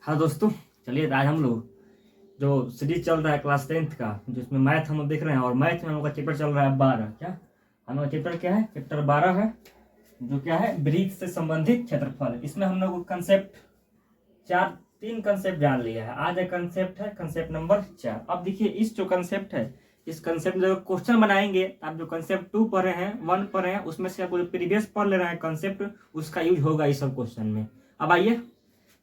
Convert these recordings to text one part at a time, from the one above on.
हाँ दोस्तों, चलिए आज हम लोग जो सीरीज चल रहा है क्लास 10th का, जिसमें मैथ हम लोग देख रहे हैं। और मैथ में हम लोग का चैप्टर चल रहा है 12। क्या हम लोग का चैप्टर क्या है? चैप्टर 12 है, जो क्या है, वृत्त से संबंधित क्षेत्रफल। इसमें हम लोग कंसेप्ट तीन कंसेप्ट जान लिया है। आज एक कंसेप्ट है, कंसेप्ट नंबर 4। अब देखिए, इस जो कंसेप्ट है, इस कंसेप्ट में जो क्वेश्चन बनाएंगे, आप जो कंसेप्ट 2 पढ़ रहे हैं, 1 पढ़ रहे हैं, उसमें से आपको जो प्रीवियस पढ़ ले रहे हैं कंसेप्ट, उसका यूज होगा इस सब क्वेश्चन में। अब आइए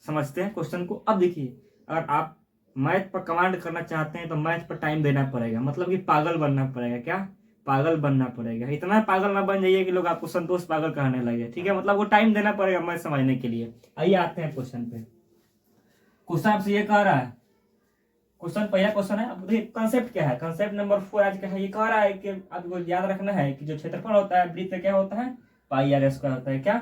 समझते हैं क्वेश्चन को। अब देखिए, अगर आप मैथ पर कमांड करना चाहते हैं तो मैथ पर टाइम देना पड़ेगा, मतलब कि पागल बनना पड़ेगा। क्या? पागल बनना पड़ेगा। इतना पागल ना बन जाइए कि लोग आपको संतोष पागल कहने लगे, ठीक है? मतलब वो टाइम देना पड़ेगा मैथ समझने के लिए। आइए आते हैं क्वेश्चन पे। क्वेश्चन आपसे ये कह रहा है, क्वेश्चन पहला क्वेश्चन है। अब देखिए कंसेप्ट क्या है, कंसेप्ट नंबर 4 आज का है। ये कह रहा है कि आपको याद रखना है कि जो क्षेत्रफल होता है वृत्त का क्या होता है, पाई आर स्क्वायर होता है। क्या?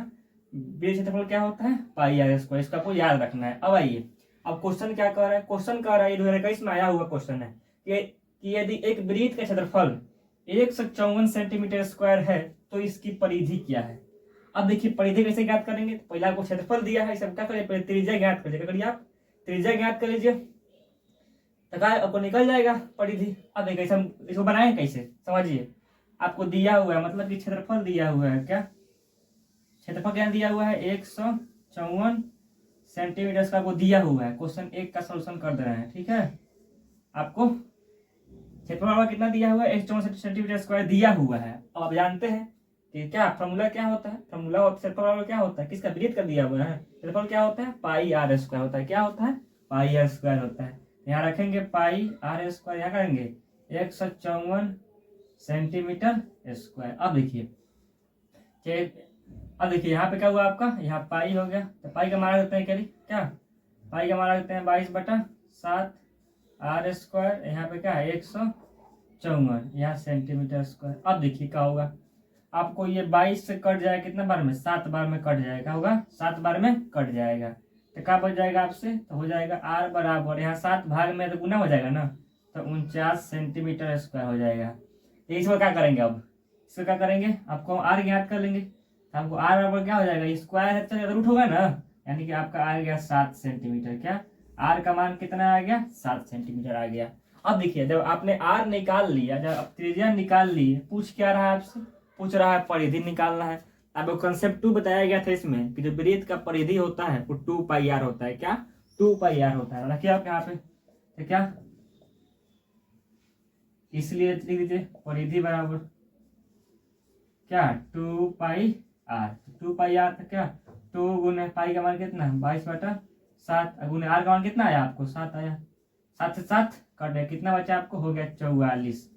वृत्त क्षेत्रफल क्या होता है? पाई आर स्क्वायर। इसका आपको याद रखना है। अब आइए, अब क्वेश्चन क्या कह रहा है? क्वेश्चन कह रहा है, 2021 में आया हुआ क्वेश्चन है कि यदि एक वृत्त का क्षेत्रफल 154 सेंटीमीटर स्क्वायर है तो इसकी परिधि क्या है। अब देखिए, परिधि कैसे ज्ञात करेंगे? तो पहले आपको क्षेत्रफल दिया है, इसे क्या करिए, पहले त्रिज्या ज्ञात करिए। क्या करिए आप? त्रिज्या ज्ञात कर लीजिए, तो आपको निकल जाएगा परिधि। अब देखिए हम इसको बनाए कैसे, समझिए। आपको दिया हुआ है, मतलब कि क्षेत्रफल दिया हुआ है। क्या क्षेत्रफल क्या दिया हुआ है? 154 सेंटीमीटर का आपको दिया हुआ है। क्वेश्चन 1 का सोल्यूशन कर दे रहे हैं, ठीक है? आपको क्षेत्रफल कितना दिया हुआ है? 154 सेंटीमीटर स्क्वायर दिया हुआ है। अब आप जानते हैं कि क्या फॉर्मूला क्या होता है? फॉर्मूला क्षेत्रफल क्या होता है? किसका? वृत्त का दिया हुआ है। क्षेत्रफल क्या होता है? पाई आर स्क्वायर होता है। क्या होता है? पाई आर स्क्वायर होता है। यहाँ रखेंगे पाई आर स्क्वायर, यहाँ करेंगे 154 सेंटीमीटर स्क्वायर। अब देखिए यहाँ पे क्या हुआ आपका, यहाँ पाई हो गया, तो पाई का माना देते हैं क्या? पाई का माना देते हैं 22/7 आर स्क्वायर। यहाँ पे क्या है? 154, यहाँ सेंटीमीटर स्क्वायर। अब देखिए क्या होगा, आपको ये 22 से कट जाएगा कितना बार में? 7 बार में कट जाएगा। होगा 7 बार में कट जाएगा, तो क्या बच जाएगा आपसे? तो हो जाएगा आर बराबर, यहाँ 7 भाग में तो गुना हो जाएगा ना, तो 49 सेंटीमीटर स्क्वायर हो जाएगा। तो इसमें क्या करेंगे? अब इसमें क्या करेंगे, आपको आर ज्ञात कर लेंगे। तो आपको आर बराबर क्या हो जाएगा? स्क्वायर है तो रूट होगा ना, यानी कि आपका आ गया 7 सेंटीमीटर। क्या? आर का मान कितना आ गया? 7 सेंटीमीटर आ गया। अब देखिए, जब आपने आर निकाल लिया, जब आप त्रिज्या निकाल ली, पूछ क्या रहा है आपसे? पूछ रहा है परिधि निकालना है। अब कंसेप्ट 2 बताया गया था इसमें कि जो वृत्त का परिधि होता है वो 2 पाई आर होता है। क्या? 2 पाई आर होता है। रखिए आप यहाँ पे, तो क्या, इसलिए लिख दीजिए परिधि बराबर क्या? 2 पाई आर। 2 पाई आर तो क्या, 2 गुने पाई का मान कितना? 22/7 गुने आर का मान कितना आया आपको? 7 आया। 7 से 7 कट गया, कितना बचा आपको? हो गया 44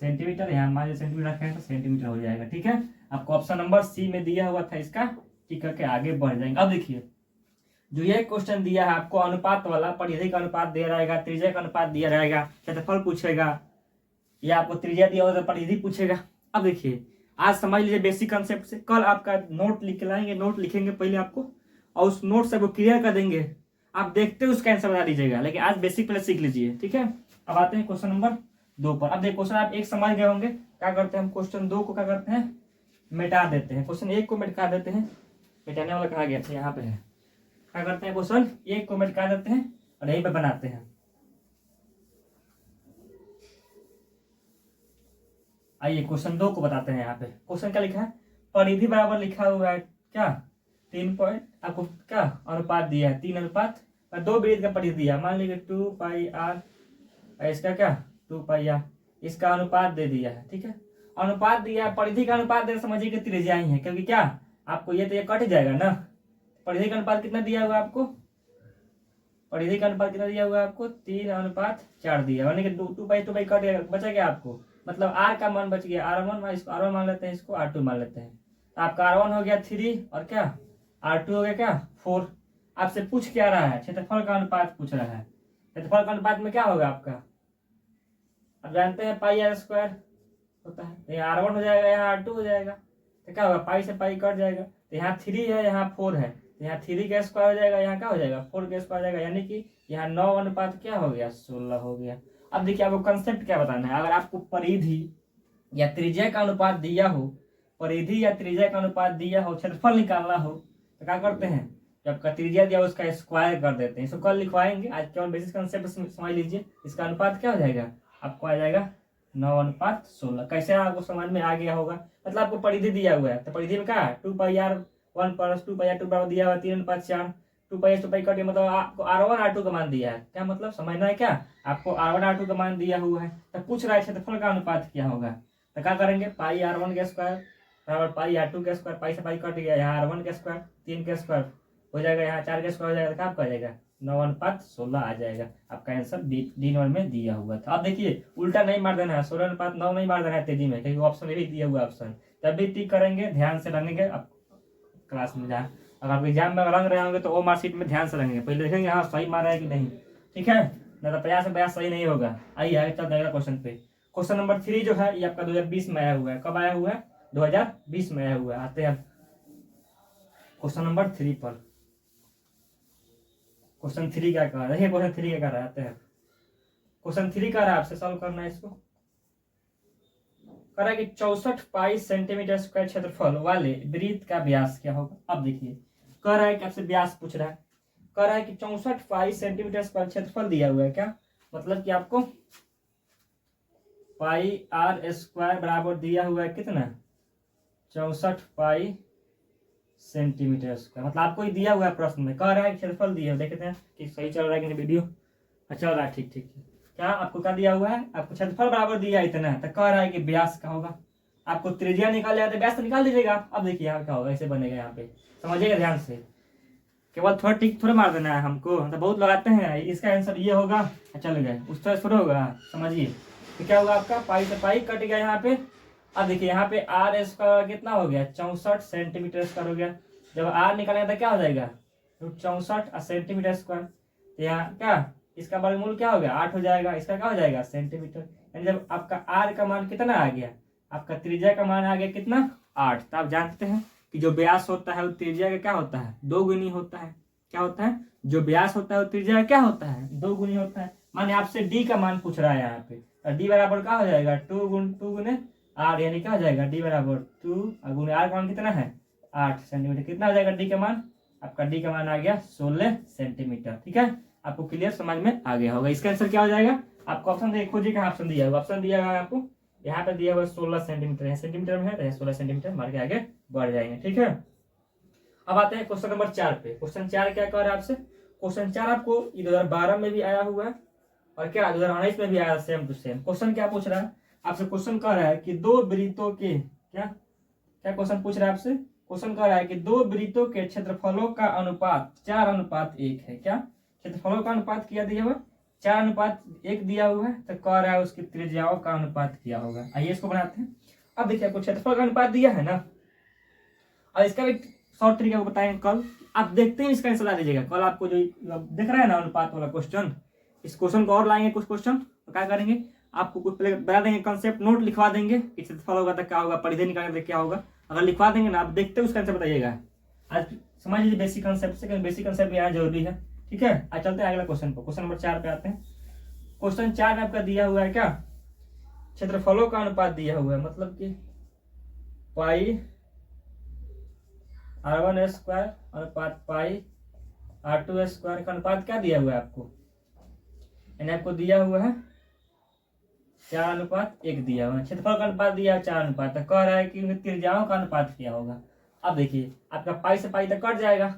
सेंटीमीटर। यहाँ मान सेंटीमीटर रखें तो सेंटीमीटर हो जाएगा, ठीक है? आपको ऑप्शन नंबर सी में दिया हुआ था, इसका टिक करके आगे बढ़ जाएंगे। अब देखिए, जो ये क्वेश्चन दिया है आपको, अनुपात वाला, परिधि का अनुपात दिया रहेगा, त्रिज्या का अनुपात दिया रहेगा, क्षेत्रफल पूछेगा, या आपको त्रिज्या दिया होगा तो परिधि पूछेगा। अब देखिए, आज समझ लीजिए बेसिक कंसेप्ट से, कल आपका नोट लिख लाएंगे, नोट लिखेंगे पहले आपको, और उस नोट से वो क्लियर कर देंगे। आप देखते हुए उसका आंसर बता दीजिएगा, लेकिन आज बेसिक पहले सीख लीजिए, ठीक है? अब आते हैं क्वेश्चन नंबर 2 पर। अब देखिए, क्वेश्चन आप 1 समझ गए होंगे। क्या करते हैं हम? क्वेश्चन 2 को क्या करते हैं? मिटा देते हैं। क्वेश्चन 1 को मिटा देते हैं। मिटाने वाला कहा गया था? यहाँ पे है। क्या करते हैं? क्वेश्चन 1 को मिटा देते हैं और यहीं पे बनाते हैं। आइए क्वेश्चन 2 को बताते हैं। यहाँ पे क्वेश्चन क्या लिखा है? परिधि बराबर लिखा हुआ है क्या? 3 पॉइंट, आपको क्या अनुपात दिया है? 3:2 वृत्त का परिधि दिया, मान लीजिए 2 पाई आर, इसका क्या 2 पाई आर, इसका अनुपात दे दिया है, ठीक है? अनुपात दिया है, परिधि का अनुपात दे, समझिए कि त्रिज्या ही है, क्योंकि क्या आपको ये तो ये कट जाएगा ना। परिधि का अनुपात कितना दिया हुआ आपको? परिधि का अनुपात कितना दिया हुआ है आपको? 3:4 दिया, यानी कि 2 पाई कट गया, बचा गया आपको, मतलब आर का मान बच गया R1, इसको R1 मान लेते हैं, इसको R2 मान लेते हैं। तो आपका R1 हो गया 3 और क्या R2 हो गया क्या 4। आपसे पूछ क्या रहा है? क्षेत्रफल का अनुपात पूछ रहा है। क्षेत्रफल का अनुपात में क्या होगा आपका? अब जानते हैं पाई आर स्क्वायर होता है, तो यहाँ R1 हो जाएगा, यहाँ R2 हो जाएगा, तो क्या होगा? पाई से पाई कट जाएगा, तो यहाँ 3 है, यहाँ 4 है, तो यहाँ 3 का स्क्वायर हो जाएगा, यहाँ क्या हो जाएगा? 4 का स्क्वायर हो जाएगा, यानी कि यहाँ 9 क्या हो गया? 16 हो गया। अब देखिए, आपको कंसेप्ट क्या बताना है। अगर आपको परिधि या त्रिज्या का अनुपात दिया हो, परिधि या त्रिज्या का अनुपात दिया हो, क्षेत्रफल निकालना हो, तो क्या करते हैं? जो आपका त्रिज्या दिया उसका स्क्वायर कर देते हैं। इसको कल लिखवाएंगे, आज केवल बेसिक कंसेप्ट समझ लीजिए। इसका अनुपात क्या हो जाएगा, आपको आ जाएगा 9:16। कैसे आपको समझ में आ गया होगा, मतलब आपको परिधि दिया हुआ है, तो परिधि में क्या है 2πr1 + 2πr2 बराबर दिया हुआ है 3:4। 2π कट, मतलब आपको R1 R2 का मान दिया है, क्या मतलब समझना है क्या, आपको R1 R2 का मान दिया हुआ है, तो पूछ रहा है क्षेत्रफल का अनुपात क्या होगा। तो क्या करेंगे, πr1 का स्क्वायर बराबर πr2 का स्क्वायर, पाई से पाई कट गया, यहाँ R1 का स्क्वायर 3 का स्क्वायर हो जाएगा, यहाँ 4 का स्क्वायर हो जाएगा, तो क्या आपका आ जाएगा 9:16 आ जाएगा। आपका आंसर डी नंबर में दिया हुआ था। अब देखिए उल्टा नहीं मार देना है, 16:9 नहीं मार देना है तेजी में, क्योंकि ऑप्शन में भी दिया हुआ ऑप्शन, तब भी टिक करेंगे, ध्यान से रंगेंगे। अब क्लास में जहाँ अगर आप एग्जाम में रंग रहे होंगे तो वो मार्कशीट में ध्यान से रंगेंगे, पहले देखेंगे हाँ सही मारा है कि नहीं, ठीक है, नहीं तो प्रयास में प्रयास सही नहीं होगा। आइए आगे चलते हैं क्वेश्चन पे। क्वेश्चन नंबर 3 जो है ये आपका 2020 में आया हुआ है। कब आया हुआ है, 2020 में आया हुआ है। आते हैं क्वेश्चन नंबर 3 पर। क्वेश्चन 3 क्या कह रहा है, देखिए क्वेश्चन 3 क्या कह रहा है, आते हैं। क्वेश्चन 3 कह रहा है आपसे सॉल्व करना है इसको। कह रहा है कि 64 पाई सेंटीमीटर स्क्वायर क्षेत्रफल वाले वृत्त का व्यास क्या होगा। अब देखिए कह रहा है कि आपसे व्यास पूछ रहा है, कह रहा है कि 64 पाई सेंटीमीटर स्क्वायर क्षेत्रफल दिया हुआ है, क्या मतलब कि आपको πr² बराबर दिया हुआ है कितना 64 पाई सेंटीमीटर स्क्वायर, मतलब आपको ही दिया हुआ है प्रश्न में, कह रहा है क्षेत्रफल दिया, देखते हैं कि सही चल रहा है कि नहीं वीडियो। चल रहा है, ठीक ठीक। क्या आपको क्या दिया हुआ है, आपको क्षेत्रफल बराबर दिया है इतना, तो कह रहा है कि व्यास का होगा। आपको त्रिज्या निकाल तो व्यास तो निकाल दीजिएगा। अब देखिए यहाँ क्या होगा, ऐसे बनेगा, यहाँ पे समझिएगा ध्यान से, केवल थोड़ा टिक थोड़ा मार देना है हमको, तो बहुत लगाते हैं। इसका आंसर ये होगा, चल गए उस तरह थोड़ा होगा, समझिए। तो क्या होगा आपका पाई से पाई कट गया यहाँ पे। अब देखिए यहाँ पे r² कितना हो गया 64 सेंटीमीटर स्क्वायर हो गया। जब r निकालेंगे तो क्या हो जाएगा √64 सेंटीमीटर स्क्वायर। तो यहाँ क्या इसका वर्गमूल क्या हो गया 8 हो जाएगा, इसका क्या हो जाएगा सेंटीमीटर। यानी जब आपका r का मान कितना आ गया, आपका त्रिज्या का मान आ गया कितना 8। तो आप जानते हैं कि जो व्यास होता है वो त्रिज्या का क्या होता है 2 गुनी होता है। क्या होता है, जो व्यास होता है वो त्रिज्या का क्या होता है 2 गुनी होता है। माने आपसे d का मान पूछ रहा है यहाँ पे, और d बराबर क्या हो जाएगा 2 गुने r, यानी क्या हो जाएगा d बराबर 2 गुने r का मान कितना है 8 सेंटीमीटर। कितना हो जाएगा d का मान, आपका d का मान आ गया 16 सेंटीमीटर। ठीक है, आपको क्लियर समझ में आ गया होगा। इसका आंसर क्या हो जाएगा, आपको ऑप्शन देखो जी कहाँ ऑप्शन दिया हुआ, ऑप्शन दिया हुआ है आपको यहाँ पे दिया हुआ 16 सेंटीमीटर है, सेंटीमीटर में है 16 सेंटीमीटर मार के आगे बढ़ जाएंगे। ठीक है, अब आते हैं क्वेश्चन नंबर 4 पे। क्वेश्चन 4 क्या कह रहा है आपसे, क्वेश्चन 4 आपको 2012 में भी आया हुआ है और क्या 2019 में भी आया, सेम टू सेम। क्वेश्चन क्या पूछ रहा है आपसे, क्वेश्चन कह रहा है कि दो वृत्तों के क्या क्या क्वेश्चन पूछ रहा है आपसे, क्वेश्चन कह रहा है कि दो वृत्तों के क्षेत्रफलों का अनुपात 4:1 है। क्या क्षेत्रफलों का अनुपात किया दिया हुआ 4:1 दिया हुआ है, तो कह रहा है उसकी त्रिज्याओं का अनुपात क्या होगा। आइए इसको बनाते हैं। अब देखिए आपको क्षेत्रफल का अनुपात दिया है ना, और इसका भी शॉर्ट तरीका बताएंगे कल, आप देखते हैं इसका आंसर ला दीजिएगा। कल आपको जो दिख रहा है ना अनुपात वाला क्वेश्चन, इस क्वेश्चन को और लाएंगे कुछ क्वेश्चन, तो क्या करेंगे आपको कुछ पहले बता देंगे, कंसेप्ट नोट लिखवा देंगे कि क्षेत्रफल होगा तो क्या होगा, परिधि निकालने तो क्या होगा। अगर लिखवा देंगे ना, आप देखते हैं उसका आंसर बताइएगा। आज समझ लीजिए बेसिक कंसेप्ट से, क्योंकि बेसिक कंसेप्ट यहाँ जरूरी है। ठीक है, आज चलते हैं अगला क्वेश्चन पर। क्वेश्चन नंबर 4 पे आते हैं। क्वेश्चन 4 में आपका दिया हुआ है क्या क्षेत्रफलों का अनुपात दिया हुआ है, मतलब कि पाई r1² अनुपात पाई r2² का अनुपात क्या दिया हुआ है आपको, यानी आपको दिया हुआ है 4:1 दिया हुआ है। क्षेत्रफल का अनुपात दिया है 4:, तो कह रहा है कि त्रिज्याओं का अनुपात क्या होगा। अब देखिए आपका पाई से पाई तक कट जाएगा,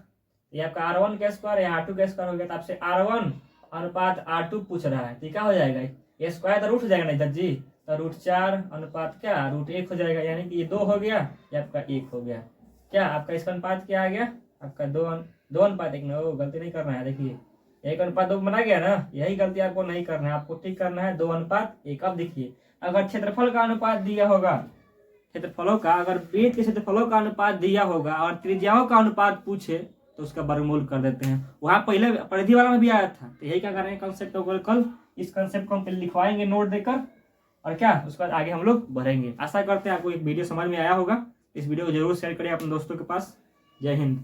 ये आपका r1 का स्क्वायर या r2 का स्क्वायर हो गया, तो आपसे r1 अनुपात r2 पूछ रहा है, तो क्या हो जाएगा ये स्क्वायर तो रूट हो जाएगा नहीं जी, तो √4 अनुपात क्या √1 हो जाएगा, यानी कि ये 2 हो गया, ये आपका 1 हो गया। क्या आपका इसका अनुपात क्या आ गया, आपका 2:1 ना, गलती नहीं करना है। देखिए 1:2 बना गया ना, यही गलती आपको नहीं करना है, आपको ठीक करना है 2:1। अब देखिए अगर क्षेत्रफल का अनुपात दिया होगा, क्षेत्रफलों का अगर वृत्त के क्षेत्रफलों का अनुपात दिया होगा और त्रिज्याओं का अनुपात पूछे तो उसका वर्गमूल कर देते हैं। वहां पहले परिधि वाला में भी आया था, तो यही क्या कर रहे हैं कंसेप्ट होगा, कल इस कंसेप्ट को हम पहले लिखवाएंगे नोट देकर, और क्या उसके बाद आगे हम लोग बढ़ेंगे। आशा करते हैं आपको एक वीडियो समझ में आया होगा। इस वीडियो को जरूर शेयर करें अपने दोस्तों के पास। जय हिंद।